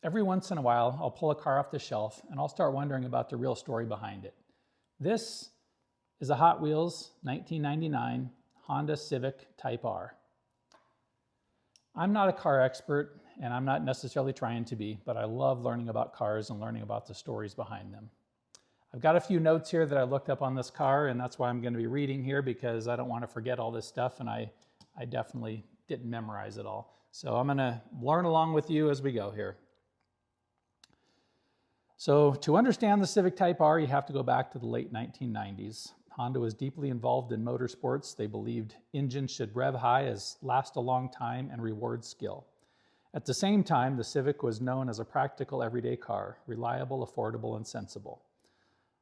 Every once in a while, I'll pull a car off the shelf and I'll start wondering about the real story behind it. This is a Hot Wheels 1999 Honda Civic Type R. I'm not a car expert and I'm not necessarily trying to be, but I love learning about cars and learning about the stories behind them. I've got a few notes here that I looked up on this car, and that's why I'm going to be reading here because I don't want to forget all this stuff, and I definitely didn't memorize it all. So I'm going to learn along with you as we go here. So to understand the Civic Type R, you have to go back to the late 1990s. Honda was deeply involved in motorsports. They believed engines should rev high, last a long time, and reward skill. At the same time, the Civic was known as a practical everyday car, reliable, affordable, and sensible.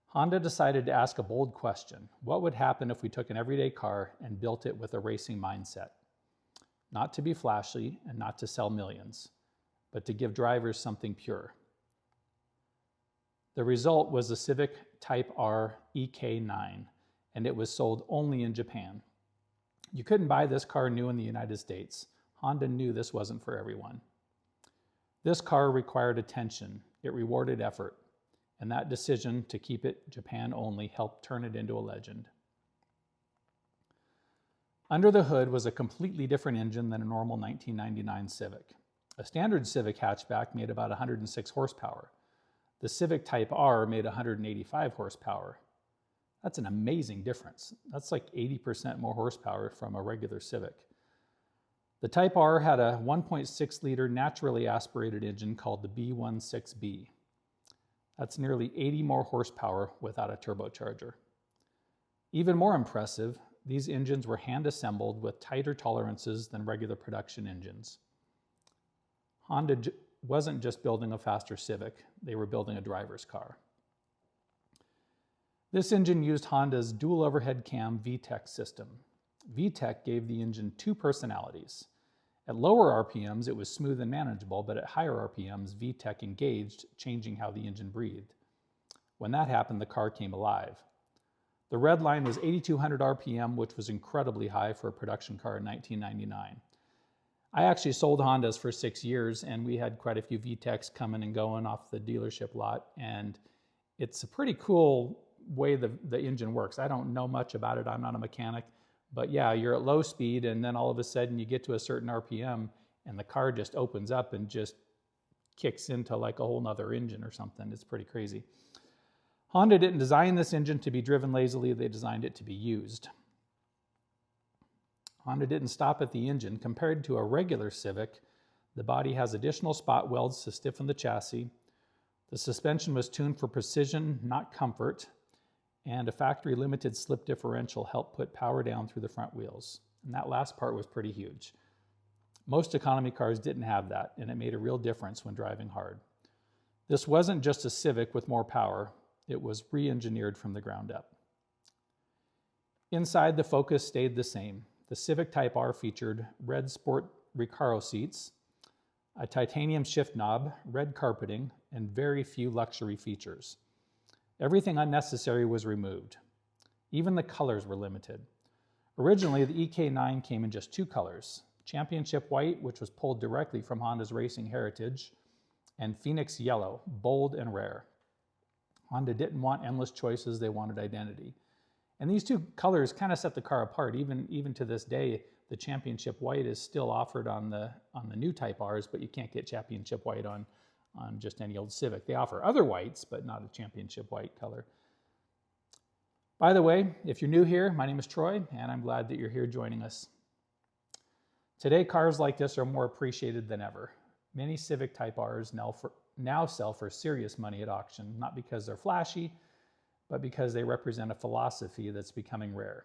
Honda decided to ask a bold question. What would happen if we took an everyday car and built it with a racing mindset? Not to be flashy and not to sell millions, but to give drivers something pure. The result was the Civic Type R EK9, and it was sold only in Japan. You couldn't buy this car new in the United States. Honda knew this wasn't for everyone. This car required attention. It rewarded effort. And that decision to keep it Japan only helped turn it into a legend. Under the hood was a completely different engine than a normal 1999 Civic. A standard Civic hatchback made about 106 horsepower. The Civic Type R made 185 horsepower. That's an amazing difference. That's like 80% more horsepower from a regular Civic. The Type R had a 1.6 liter naturally aspirated engine called the B16B. That's nearly 80 more horsepower without a turbocharger. Even more impressive, these engines were hand-assembled with tighter tolerances than regular production engines. Honda wasn't just building a faster Civic, they were building a driver's car. This engine used Honda's dual overhead cam VTEC system. VTEC gave the engine two personalities. At lower RPMs, it was smooth and manageable, but at higher RPMs, VTEC engaged, changing how the engine breathed. When that happened, the car came alive. The redline was 8,200 RPM, which was incredibly high for a production car in 1999. I actually sold Hondas for 6 years, and we had quite a few VTECs coming and going off the dealership lot, and it's a pretty cool way the engine works. I don't know much about it. I'm not a mechanic. But yeah, you're at low speed and then all of a sudden you get to a certain RPM and the car just opens up and just kicks into like a whole nother engine or something. It's pretty crazy. Honda didn't design this engine to be driven lazily, they designed it to be used. Honda didn't stop at the engine. Compared to a regular Civic, the body has additional spot welds to stiffen the chassis. The suspension was tuned for precision, not comfort. And a factory limited slip differential helped put power down through the front wheels. And that last part was pretty huge. Most economy cars didn't have that, and it made a real difference when driving hard. This wasn't just a Civic with more power, it was re-engineered from the ground up. Inside, the focus stayed the same. The Civic Type R featured red sport Recaro seats, a titanium shift knob, red carpeting, and very few luxury features. Everything unnecessary was removed. Even the colors were limited. Originally, the EK9 came in just two colors, Championship White, which was pulled directly from Honda's racing heritage, and Phoenix Yellow, bold and rare. Honda didn't want endless choices, they wanted identity. And these two colors kind of set the car apart. Even to this day, the Championship White is still offered on the new Type Rs, but you can't get Championship White on just any old Civic. They offer other whites, but not a Championship White color. By the way, if you're new here, my name is Troy, and I'm glad that you're here joining us. Today, cars like this are more appreciated than ever. Many Civic Type Rs now sell for serious money at auction, not because they're flashy, but because they represent a philosophy that's becoming rare.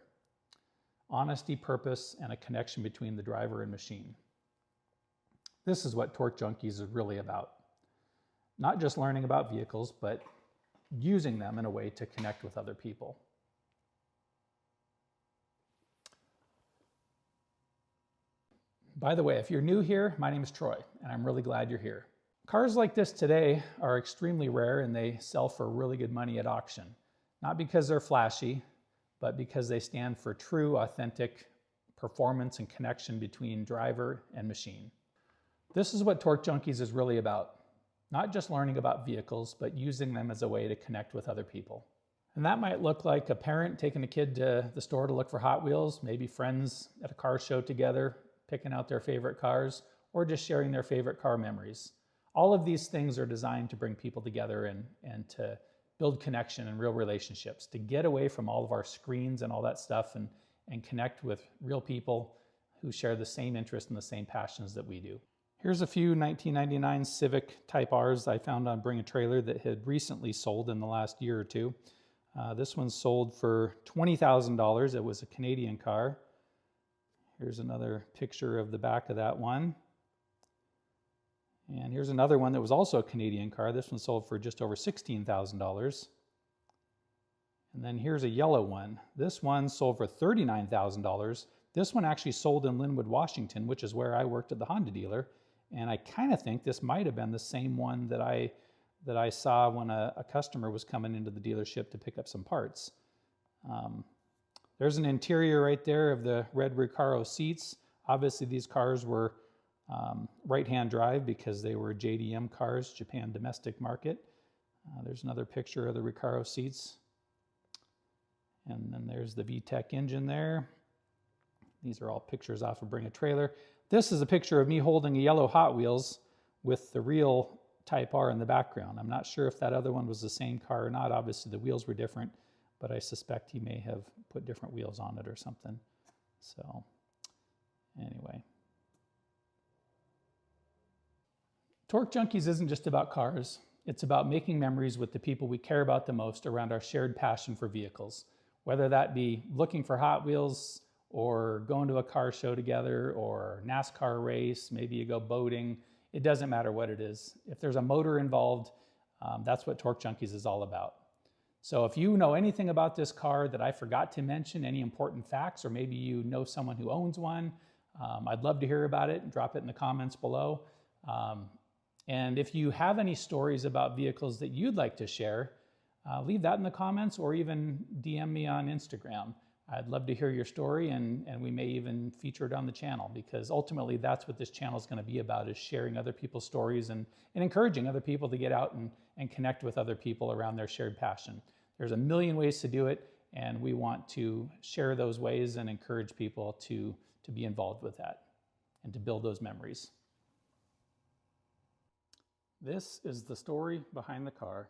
Honesty, purpose, and a connection between the driver and machine. This is what Torque Junkies is really about. Not just learning about vehicles, but using them in a way to connect with other people. By the way, if you're new here, my name is Troy, and I'm really glad you're here. Cars like this today are extremely rare and they sell for really good money at auction. Not because they're flashy, but because they stand for true, authentic performance and connection between driver and machine. This is what Torque Junkies is really about. not just learning about vehicles, but using them as a way to connect with other people. And that might look like a parent taking a kid to the store to look for Hot Wheels, maybe friends at a car show together, picking out their favorite cars, or just sharing their favorite car memories. All of these things are designed to bring people together and to build connection and real relationships, to get away from all of our screens and all that stuff and connect with real people who share the same interests and the same passions that we do. Here's a few 1999 Civic Type Rs I found on Bring a Trailer that had recently sold in the last year or two. This one sold for $20,000. It was a Canadian car. Here's another picture of the back of that one. And here's another one that was also a Canadian car. This one sold for just over $16,000. And then here's a yellow one. This one sold for $39,000. This one actually sold in Linwood, Washington, which is where I worked at the Honda dealer. And I kind of think this might have been the same one that I saw when a customer was coming into the dealership to pick up some parts. There's an interior right there of the red Recaro seats. Obviously these cars were right-hand drive because they were JDM cars, Japan domestic market. There's another picture of the Recaro seats. And then there's the VTEC engine there. These are all pictures off of Bring a Trailer. This is a picture of me holding a yellow Hot Wheels with the real Type R in the background. I'm not sure if that other one was the same car or not. Obviously the wheels were different, but I suspect he may have put different wheels on it or something. So anyway. Torque Junkies isn't just about cars. It's about making memories with the people we care about the most around our shared passion for vehicles. Whether that be looking for Hot Wheels or going to a car show together or NASCAR race, maybe you go boating. It doesn't matter what it is. If there's a motor involved, that's what Torque Junkies is all about. So if you know anything about this car that I forgot to mention, any important facts, or maybe you know someone who owns one, I'd love to hear about it and drop it in the comments below. And if you have any stories about vehicles that you'd like to share, leave that in the comments or even DM me on Instagram. I'd love to hear your story and we may even feature it on the channel, because ultimately that's what this channel is going to be about, is sharing other people's stories and encouraging other people to get out and connect with other people around their shared passion. There's a million ways to do it, and we want to share those ways and encourage people to be involved with that and to build those memories. This is the story behind the car.